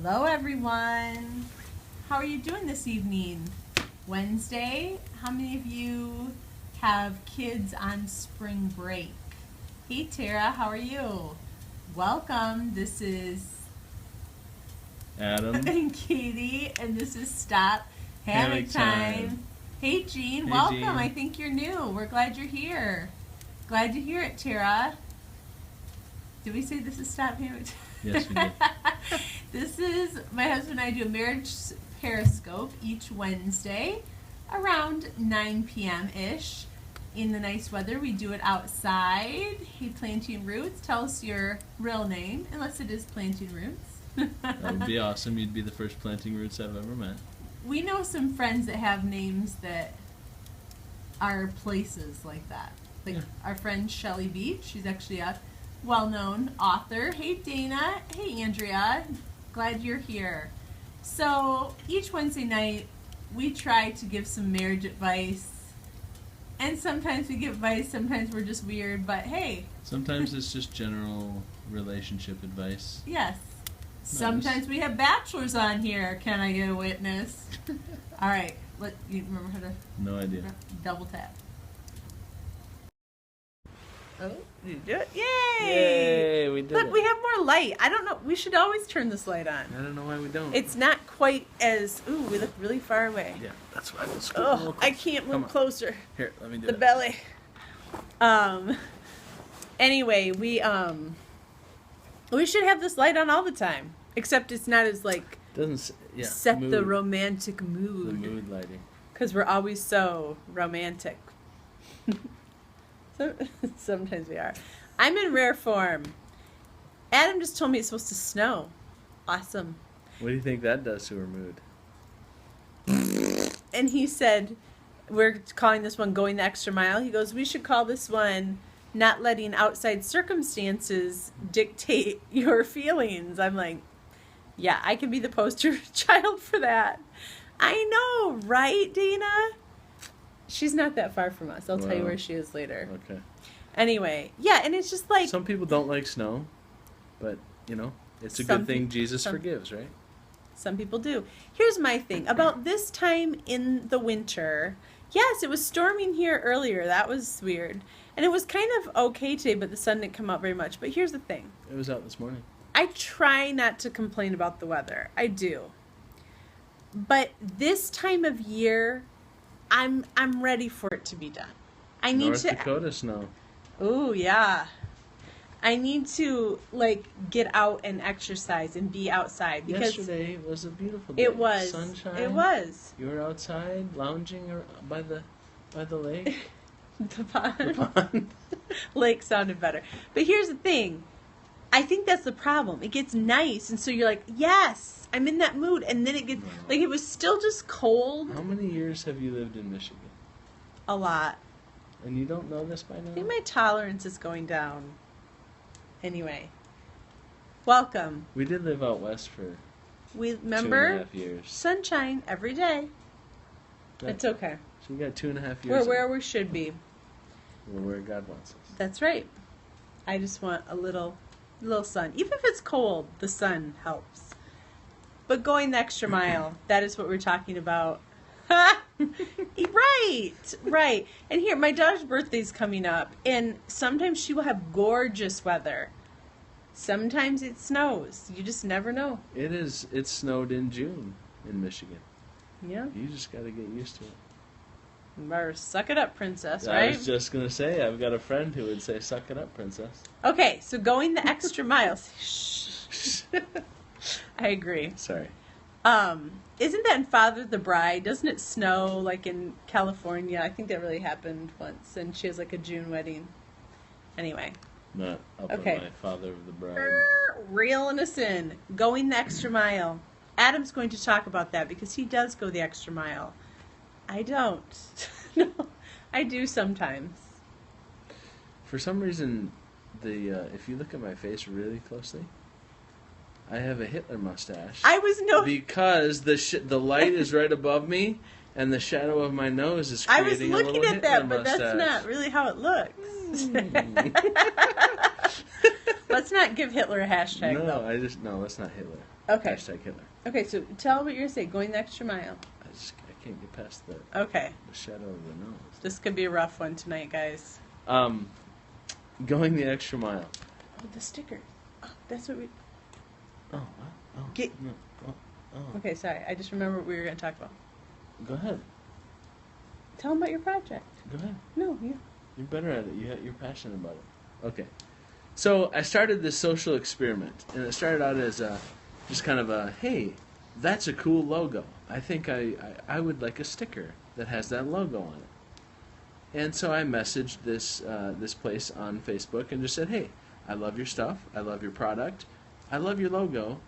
Hello everyone. How are you doing this evening? Wednesday. How many of you have kids on spring break? Hey Tara, how are you? Welcome. This is Adam and Katie, and this is Stop Hammock Time. Hey Jean, Hey, welcome. Jean. I think you're new. We're glad you're here. Glad to hear it, Tara. Did we say this is Stop Hammock Time? Yes, we did. This is, my husband and I do a marriage periscope each Wednesday around 9 p.m.-ish. In the nice weather, we do it outside. Hey, Planting Roots, tell us your real name, unless it is Planting Roots. That would be awesome. You'd be the first Planting Roots I've ever met. We know some friends that have names that are places like that. Like our friend Shelly Beach, she's actually a well-known author. Hey Dana, hey Andrea, glad you're here. So each Wednesday night we try to give some marriage advice, and sometimes we give advice, sometimes we're just weird, but hey. Sometimes it's just general relationship advice. Yes. Sometimes we have bachelors on here. Can I get a witness? All right, you remember how to No idea. double tap. Oh, did you do it? Yay! Yay, we did Look, it. we have more light. I don't know. We should always turn this light on. I don't know why we don't. It's not quite as... Ooh, we look really far away. Yeah, that's why. Let's go a little Oh, closer. I can't Come move on. closer. Here, let me do The it. belly. Anyway, we should have this light on all the time. Except it's not as, like, set mood, the romantic the mood. mood lighting. Because we're always so romantic. Sometimes we are. I'm in rare form. Adam just told me it's supposed to snow. Awesome. What do you think that does to her mood? And he said, we're calling this one Going the Extra Mile. He goes, we should call this one Not Letting Outside Circumstances Dictate Your Feelings. I'm like, yeah, I can be the poster child for that. I know, right, Dana? She's not that far from us. I'll tell you where she is later. Okay. Anyway, yeah, and it's just like... Some people don't like snow, but, you know, it's a Some good thing peop- Jesus some- forgives, right? Some people do. Here's my thing. About this time in the winter, yes, it was storming here earlier. That was weird. And it was kind of okay today, but the sun didn't come out very much. But here's the thing. It was out this morning. I try not to complain about the weather. I do. But this time of year, I'm ready for it to be done. I need North to... Dakota snow. Ooh, yeah. I need to, like, get out and exercise and be outside. Because Yesterday was a beautiful day. it was. Sunshine. It was. You were outside lounging by the lake. The pond. The pond. Lake sounded better. But here's the thing. I think that's the problem. It gets nice, and so you're like, yes, I'm in that mood. And then it gets, like, it was still just cold. How many years have you lived in Michigan? A lot. And you don't know this by now? I think my tolerance is going down. Anyway. Welcome. We did live out west for We remember 2.5 years. sunshine every day. Yeah. It's okay. So we got 2.5 years. We're where we should be. We're where God wants us. That's right. I just want a little sun. Even if it's cold, the sun helps. But going the extra mile, that is what we're talking about. Right. And here, my daughter's birthday's coming up, and sometimes she will have gorgeous weather. Sometimes it snows. You just never know. It snowed in June in Michigan. Yeah. You just got to get used to it. Or suck it up, princess, I right? was just going to say, I've got a friend who would say, suck it up, princess. Okay, so going the extra mile. Shh. I agree. Sorry. Isn't that in Father the Bride? Doesn't it snow like in California? I think that really happened once, and she has like a June wedding. Anyway. Not up Okay. on my Father of the Bride. Reeling us in. Going the extra mile. Adam's going to talk about that because he does go the extra mile. I don't. No, I do sometimes. For some reason, if you look at my face really closely, I have a Hitler mustache. I was because the light is right above me, and the shadow of my nose is I creating was a looking little at that, Hitler but that's mustache. not really how it looks. Let's not give Hitler a hashtag, No, though. no, that's not Hitler. Okay. Hashtag Hitler. Okay, so tell what you're going to say. Going the extra mile. I can't get past the shadow of the nose. This could be a rough one tonight, guys. Going the extra mile. Oh, the sticker. Oh, that's what we... Oh, what? Oh, no. Oh. Okay, sorry. I just remember what we were going to talk about. Go ahead. Tell them about your project. Go ahead. No, you. You're better at it. You're passionate about it. Okay. So I started this social experiment, and it started out as just kind of a, hey, that's a cool logo. I think I would like a sticker that has that logo on it. And so I messaged this place on Facebook and just said, hey, I love your stuff. I love your product. I love your logo.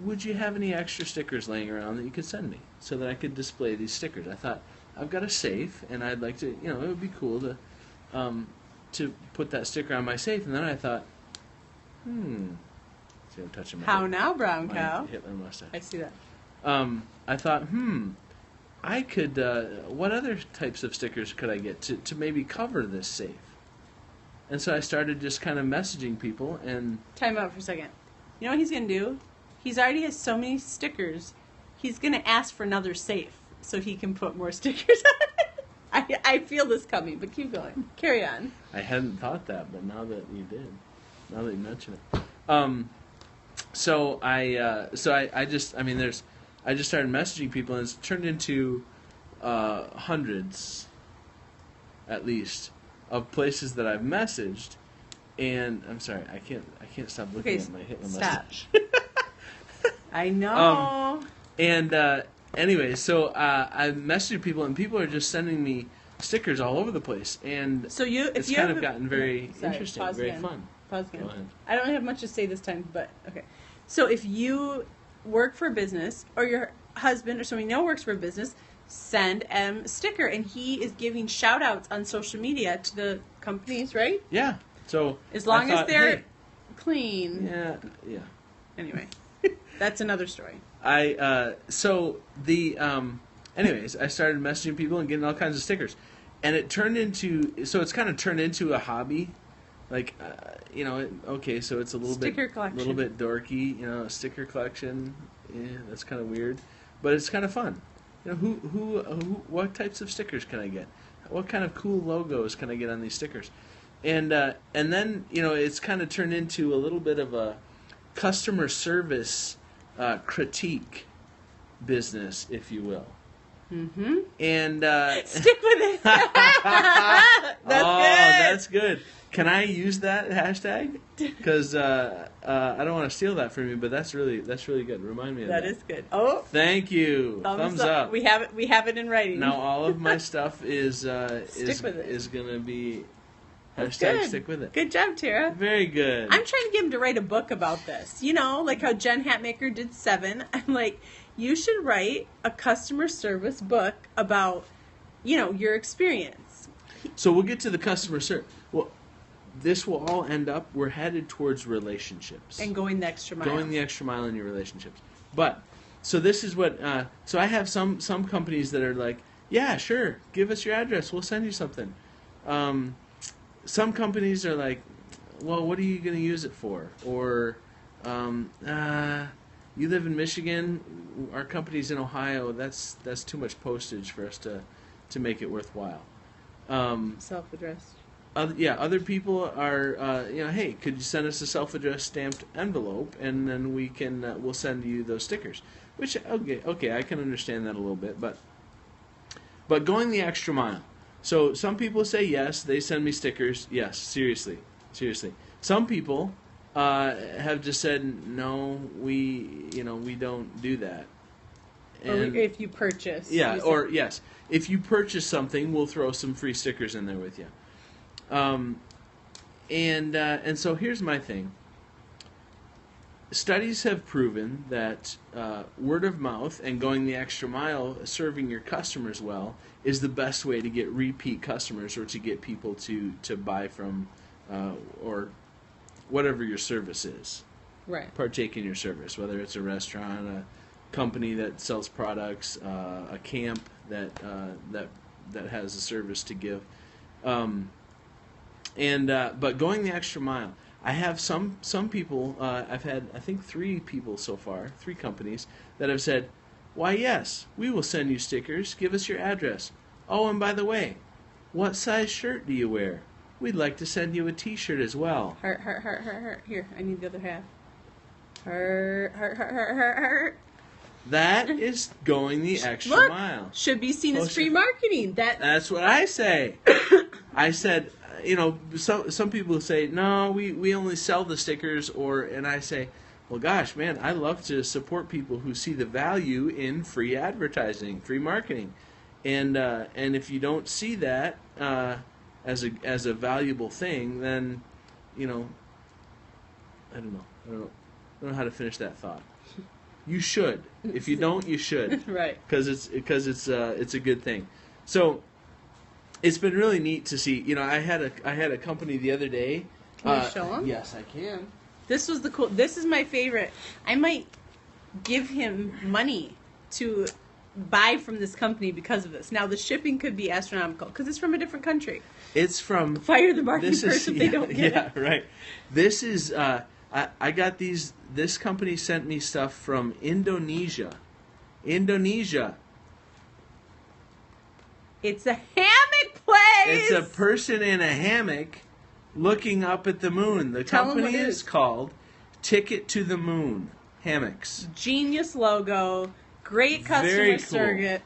Would you have any extra stickers laying around that you could send me so that I could display these stickers? I thought, I've got a safe, and I'd like to, it would be cool to put that sticker on my safe. And then I thought, see, I'm touching my now, brown cow? Hitler mustache. I see that. I thought, I could, what other types of stickers could I get to maybe cover this safe? And so I started just kind of messaging people and... Time out for a second. You know what he's going to do? He's already has so many stickers, he's going to ask for another safe so he can put more stickers on it. I feel this coming, but keep going. Carry on. I hadn't thought that, but now that you did, now that you mention it. I just started messaging people, and it's turned into hundreds, at least, of places that I've messaged. And I'm sorry, I can't stop looking at my Hitler mustache. I know. Anyway, so I messaged people, and people are just sending me stickers all over the place, and so it's kind of gotten very interesting, very fun. Pause again. I don't have much to say this time, but okay. So if you work for a business, or your husband or someone you know works for a business, send a sticker, and he is giving shout outs on social media to the companies, right? Yeah. So as long as they're clean. Yeah. Anyway, that's another story. Anyways, I started messaging people and getting all kinds of stickers, and it turned into, so it's kind of turned into a hobby, like, so it's a little sticker collection. little bit dorky, a sticker collection. Yeah, that's kind of weird, but it's kind of fun. What types of stickers can I get? What kind of cool logos can I get on these stickers? And then it's kind of turned into a little bit of a customer service critique business, if you will. Mm-hmm. And stick with it. That's good. That's good. Can I use that hashtag? Because I don't want to steal that from you, but that's really good. Remind me of that. That is good. Oh, thank you. Thumbs up. We have it in writing. Now all of my stuff is gonna be hashtag stick with it. Good job, Tara. Very good. I'm trying to get him to write a book about this. Like how Jen Hatmaker did 7. I'm like, you should write a customer service book about, your experience. So we'll get to the customer service. Well, this will all end up, we're headed towards relationships. And going the extra mile. Going the extra mile in your relationships. But, so this is what, so I have some companies that are like, yeah, sure, give us your address, we'll send you something. Some companies are like, well, what are you going to use it for? Or, you live in Michigan, our company's in Ohio, that's too much postage for us to make it worthwhile. Self-addressed. Other people are, hey, could you send us a self-addressed stamped envelope, and then we'll send you those stickers. Which, okay, I can understand that a little bit, but going the extra mile. So some people say yes, they send me stickers. Yes, seriously. Some people have just said no. We don't do that. And or if you purchase. Yeah, yes, if you purchase something, we'll throw some free stickers in there with you. And so here's my thing. Studies have proven that word of mouth and going the extra mile, serving your customers well, is the best way to get repeat customers or to get people to buy from or whatever your service is. Right. Partake in your service, whether it's a restaurant, a company that sells products, a camp that has a service to give. But going the extra mile, I have some people. I've had, I think, 3 people so far, 3 companies that have said, "Why, yes, we will send you stickers. Give us your address. Oh, and by the way, what size shirt do you wear? We'd like to send you a T-shirt as well." Heart, heart, heart, heart, heart. Here, I need the other half. Heart, heart, heart, heart, heart, heart. That is going the extra Look, mile. should be seen as free marketing. That's what I say. I said, some people say, no, we only sell the stickers, and I say, well, gosh, man, I love to support people who see the value in free advertising, free marketing, and if you don't see that as a valuable thing, then I don't know how to finish that thought. You should. If you don't, you should. Right. Because it's a good thing. So it's been really neat to see. I had a company the other day. Can you show them? Yes, I can. This was This is my favorite. I might give him money to buy from this company because of this. Now the shipping could be astronomical because it's from a different country. It's from Fire the marketing person if they don't get it. Yeah, right. This is. I got these. This company sent me stuff from Indonesia. Indonesia. It's a hammock place. It's a person in a hammock looking up at the moon. The company is called Ticket to the Moon Hammocks. Genius logo. Great customer Very cool.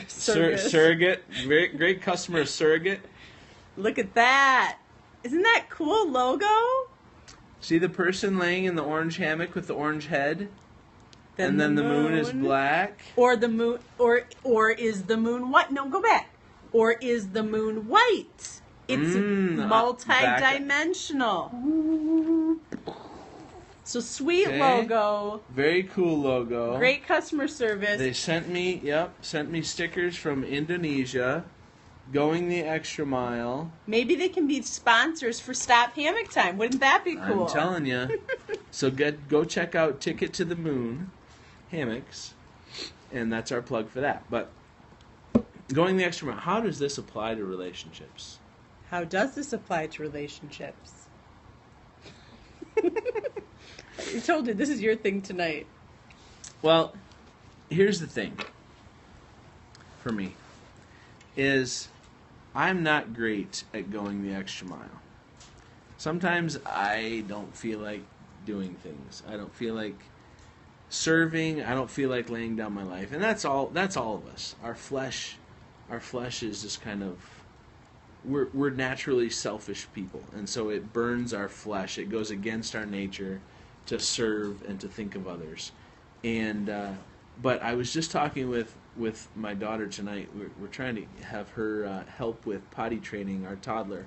service. Surrogate. Very great customer surrogate. Look at that. Isn't that cool logo? See the person laying in the orange hammock with the orange head? And then the moon is black? Or the moon or is the moon white? No, go back. Or is the moon white? It's multi-dimensional. So sweet logo. Very cool logo. Great customer service. They sent me stickers from Indonesia. Going the extra mile. Maybe they can be sponsors for Stop Hammock Time. Wouldn't that be cool? I'm telling you. So go check out Ticket to the Moon Hammocks, and that's our plug for that. But going the extra mile, how does this apply to relationships? How does this apply to relationships? I told you, this is your thing tonight. Well, here's the thing for me, is I'm not great at going the extra mile. Sometimes I don't feel like doing things. I don't feel like serving. I don't feel like laying down my life. And that's all of us. Our flesh is just kind of, we're naturally selfish people. And so it burns our flesh. It goes against our nature to serve and to think of others. And but I was just talking with my daughter tonight. We're trying to have her help with potty training our toddler,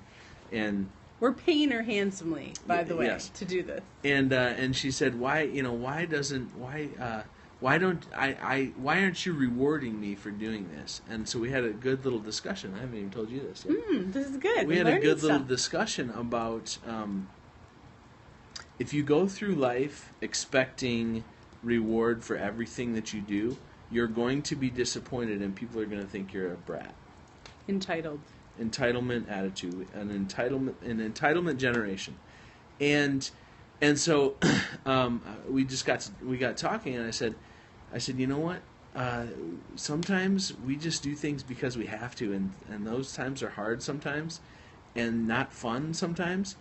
and we're paying her handsomely, by the way, yes, to do this. And she said, why aren't you rewarding me for doing this? And so we had a good little discussion. I haven't even told you this yet. This is good. We had a good little discussion about if you go through life expecting reward for everything that you do, you're going to be disappointed, and people are going to think you're a brat. Entitlement attitude, an entitlement generation, and so we got talking, and I said, you know what? Sometimes we just do things because we have to, and those times are hard sometimes, and not fun sometimes,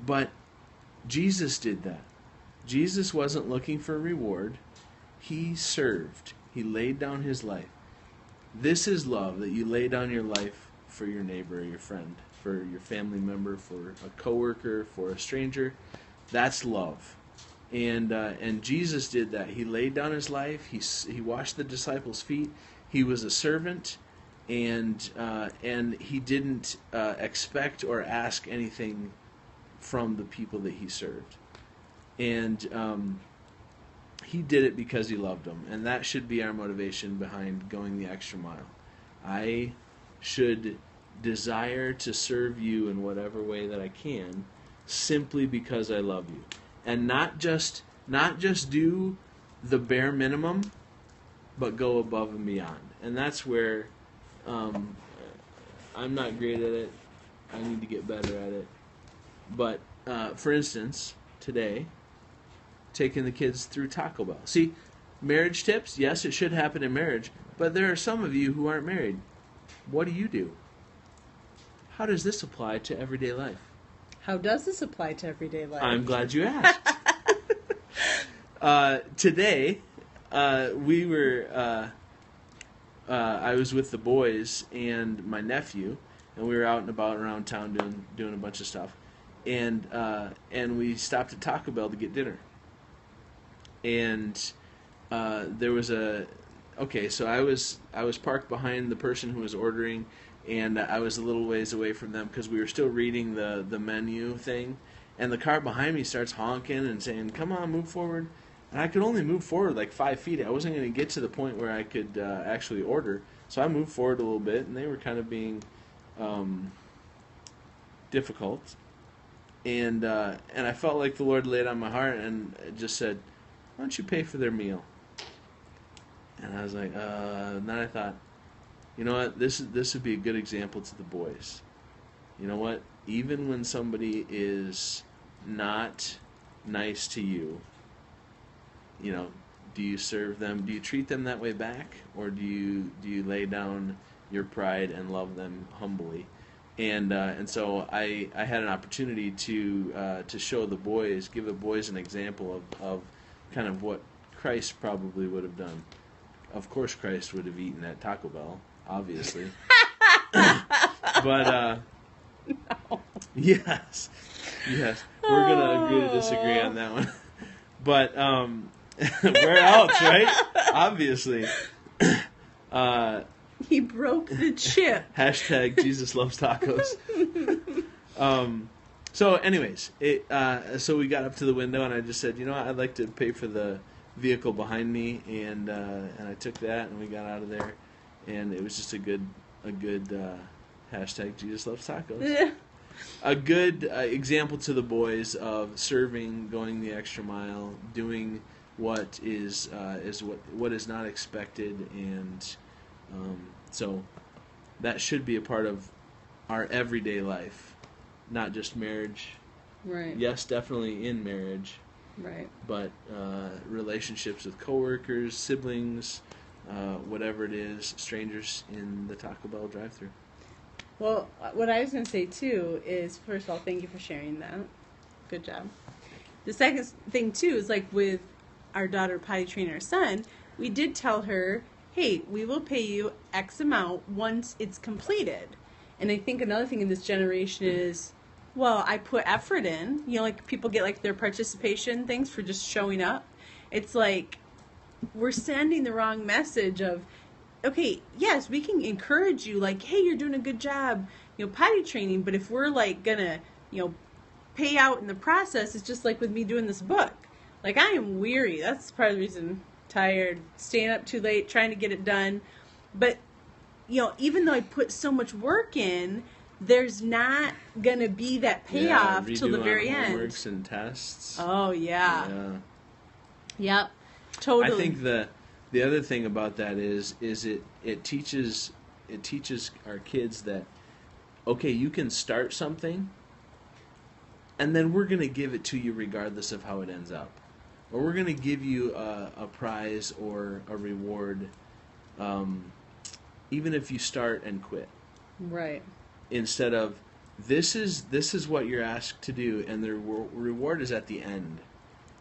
but Jesus did that. Jesus wasn't looking for a reward. He served. He laid down his life. This is love, that you lay down your life for your neighbor or your friend, for your family member, for a coworker, for a stranger. That's love. And Jesus did that. He laid down his life. He washed the disciples' feet. He was a servant, and he didn't expect or ask anything from the people that he served. And he did it because he loved them, and that should be our motivation behind going the extra mile. I should desire to serve you in whatever way that I can, simply because I love you, and not just do the bare minimum, but go above and beyond. And that's where I'm not great at it. I need to get better at it. But for instance, today, taking the kids through Taco Bell. See, marriage tips, yes, it should happen in marriage, but there are some of you who aren't married. What do? How does this apply to everyday life? How does this apply to everyday life? I'm glad you asked. Today, we were... I was with the boys and my nephew, and we were out and about around town doing a bunch of stuff, and we stopped at Taco Bell to get dinner. And there was so I was parked behind the person who was ordering, and I was a little ways away from them because we were still reading the menu thing, and the car behind me starts honking and saying, "Come on, move forward." And I could only move forward like 5 feet. I wasn't going to get to the point where I could actually order. So I moved forward a little bit, and they were kind of being difficult. And I felt like the Lord laid on my heart and just said, "Why don't you pay for their meal?" And I was like, and then I thought, you know what? This would be a good example to the boys. You know what? Even when somebody is not nice to you, do you serve them? Do you treat them that way back, or do you lay down your pride and love them humbly? And so I had an opportunity to show the boys, give the boys an example of kind of what Christ probably would have done. Of course, Christ would have eaten at Taco Bell, obviously. But no. yes, we're gonna agree to disagree on that one. But where else, right? Obviously. He broke the chip. Hashtag Jesus loves tacos. So anyways, so we got up to the window, and I just said, I'd like to pay for the vehicle behind me, and I took that, and we got out of there, and it was just a good hashtag Jesus loves tacos. A good example to the boys of serving, going the extra mile, doing what is not expected, and so that should be a part of our everyday life, not just marriage. Right. Yes, definitely in marriage. Right. But relationships with coworkers, siblings, whatever it is, strangers in the Taco Bell drive-thru. Well, what I was going to say too is, first of all, thank you for sharing that. Good job. The second thing too is, like, with our daughter potty training our son, we did tell her, hey, we will pay you X amount once it's completed. And I think another thing in this generation is, well, I put effort in. Like, people get like their participation things for just showing up. It's like we're sending the wrong message of, okay, yes, we can encourage you, like, hey, you're doing a good job, potty training, but if we're like gonna, pay out in the process, it's just like with me doing this book. Like, I am weary. That's part of the reason. Tired, staying up too late, trying to get it done. But, even though I put so much work in, there's not going to be that payoff till the very end. Homeworks and tests. Oh, yeah. Yep, totally. I think the other thing about that is it teaches our kids that, okay, you can start something, and then we're going to give it to you regardless of how it ends up. Or we're going to give you a prize or a reward, even if you start and quit. Right. Instead of, this is what you're asked to do, and the reward is at the end.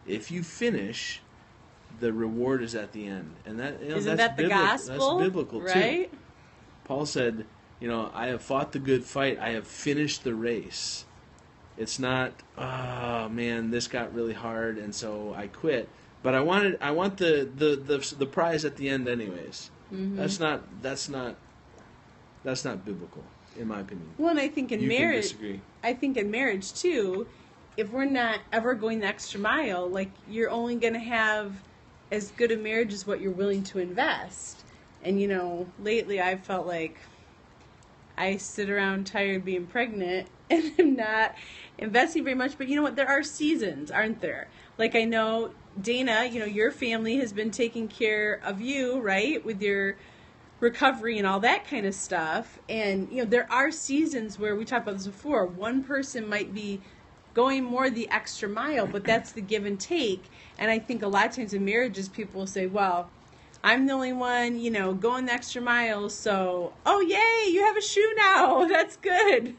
If you finish, the reward is at the end, and isn't that the gospel? That's biblical, right? Too. Paul said, I have fought the good fight. I have finished the race. It's not, oh man, this got really hard, and so I quit. But I want the prize at the end, anyways. Mm-hmm. That's not biblical, in my opinion. Well, and I think in marriage, disagree. I think in marriage too, if we're not ever going the extra mile, like, you're only going to have as good a marriage as what you're willing to invest. And lately I've felt like I sit around tired being pregnant and I'm not investing very much. But you know what? There are seasons, aren't there? Like, I know, Dana, your family has been taking care of you, right? With your recovery and all that kind of stuff. And, there are seasons where, we talked about this before, one person might be going more the extra mile, but that's the give and take. And I think a lot of times in marriages, people will say, well, I'm the only one, going the extra mile, so, oh, yay, you have a shoe now. That's good.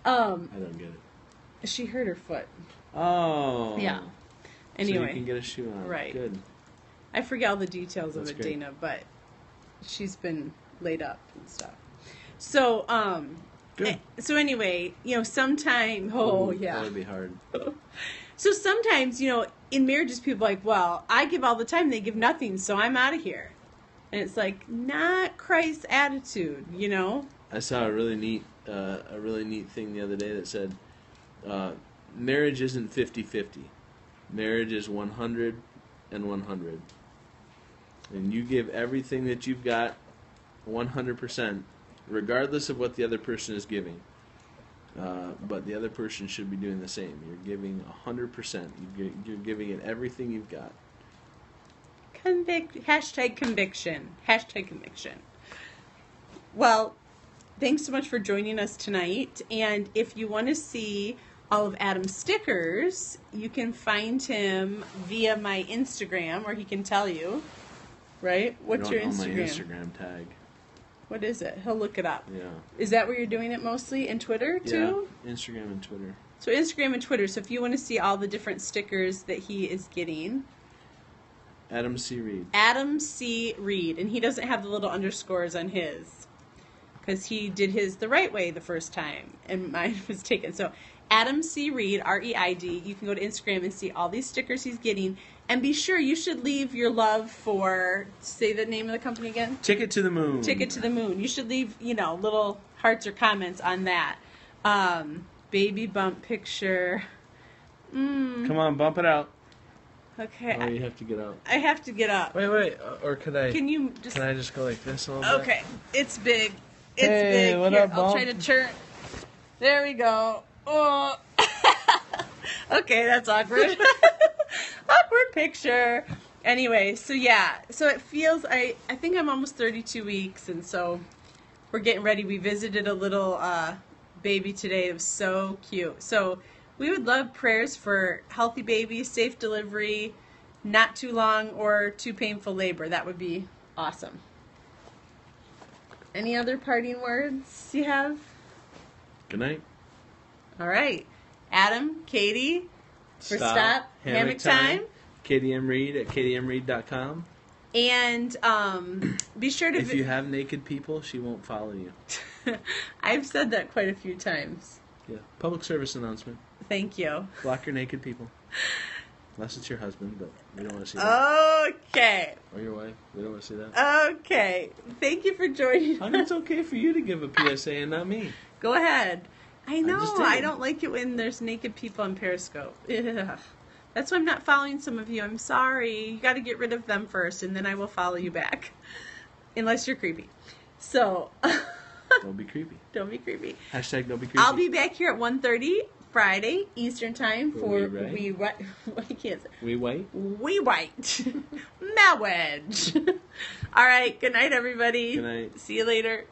I don't get it. She hurt her foot. Oh. Yeah. Anyway. So you can get a shoe on. Right. Good. I forget all the details of That's it, great. Dana, but she's been laid up and stuff. So, Good. So anyway, sometime, That would be hard. So sometimes, in marriages, people are like, well, I give all the time, they give nothing, so I'm out of here. And it's like, not Christ's attitude, I saw a really neat thing the other day that said, marriage isn't 50-50. Marriage is 100 and 100. And you give everything that you've got 100%, regardless of what the other person is giving. But the other person should be doing the same. You're giving 100%. You're giving it everything you've got. Hashtag conviction. Hashtag conviction. Well, thanks so much for joining us tonight. And if you want to see all of Adam's stickers, you can find him via my Instagram, or he can tell you. Right? What's your Instagram? My Instagram tag. What is it? He'll look it up. Yeah. Is that where you're doing it mostly? And Twitter, too? Yeah, Instagram and Twitter. So Instagram and Twitter. So if you want to see all the different stickers that he is getting. Adam C. Reed. Adam C. Reed. And he doesn't have the little underscores on his. Because he did his the right way the first time. And mine was taken. So Adam C. Reed, R-E-I-D. You can go to Instagram and see all these stickers he's getting. And be sure you should leave your love for, say the name of the company again? Ticket to the Moon. Ticket to the Moon. You should leave, little hearts or comments on that. Baby bump picture. Come on, bump it out. Okay. Oh, you have to get out. I have to get up. Wait. Or could I? Can you just? Can I just go like this a little bit? Okay. It's big. It's Hey, big. what Here, up, I'll bump? try to turn. There we go. Oh. Okay, that's awkward. Awkward picture. Anyway, so yeah. So it feels, I think I'm almost 32 weeks, and so we're getting ready. We visited a little baby today. It was so cute. So we would love prayers for healthy baby, safe delivery, not too long or too painful labor. That would be awesome. Any other parting words you have? Good night. All right. Adam, Katie, for Stop Hammock Time. Katie M. Reed at katiemreed.com. And be sure to... If you have naked people, she won't follow you. I've said that quite a few times. Yeah. Public service announcement. Thank you. Block your naked people. Unless it's your husband, but we don't want to see that. Okay. Or your wife. We don't want to see that. Okay. Thank you for joining How come it's okay for you to give a PSA and not me? Go ahead. I know. just did. I don't like it when there's naked people on Periscope. Ugh. That's why I'm not following some of you. I'm sorry. You got to get rid of them first, and then I will follow you back. Unless you're creepy. So... Don't be creepy. Don't be creepy. Hashtag don't be creepy. I'll be back here at 1:30 Friday Eastern Time for We Right? I can't say. We wait. We White Marriage. All right. Good night, everybody. Good night. See you later.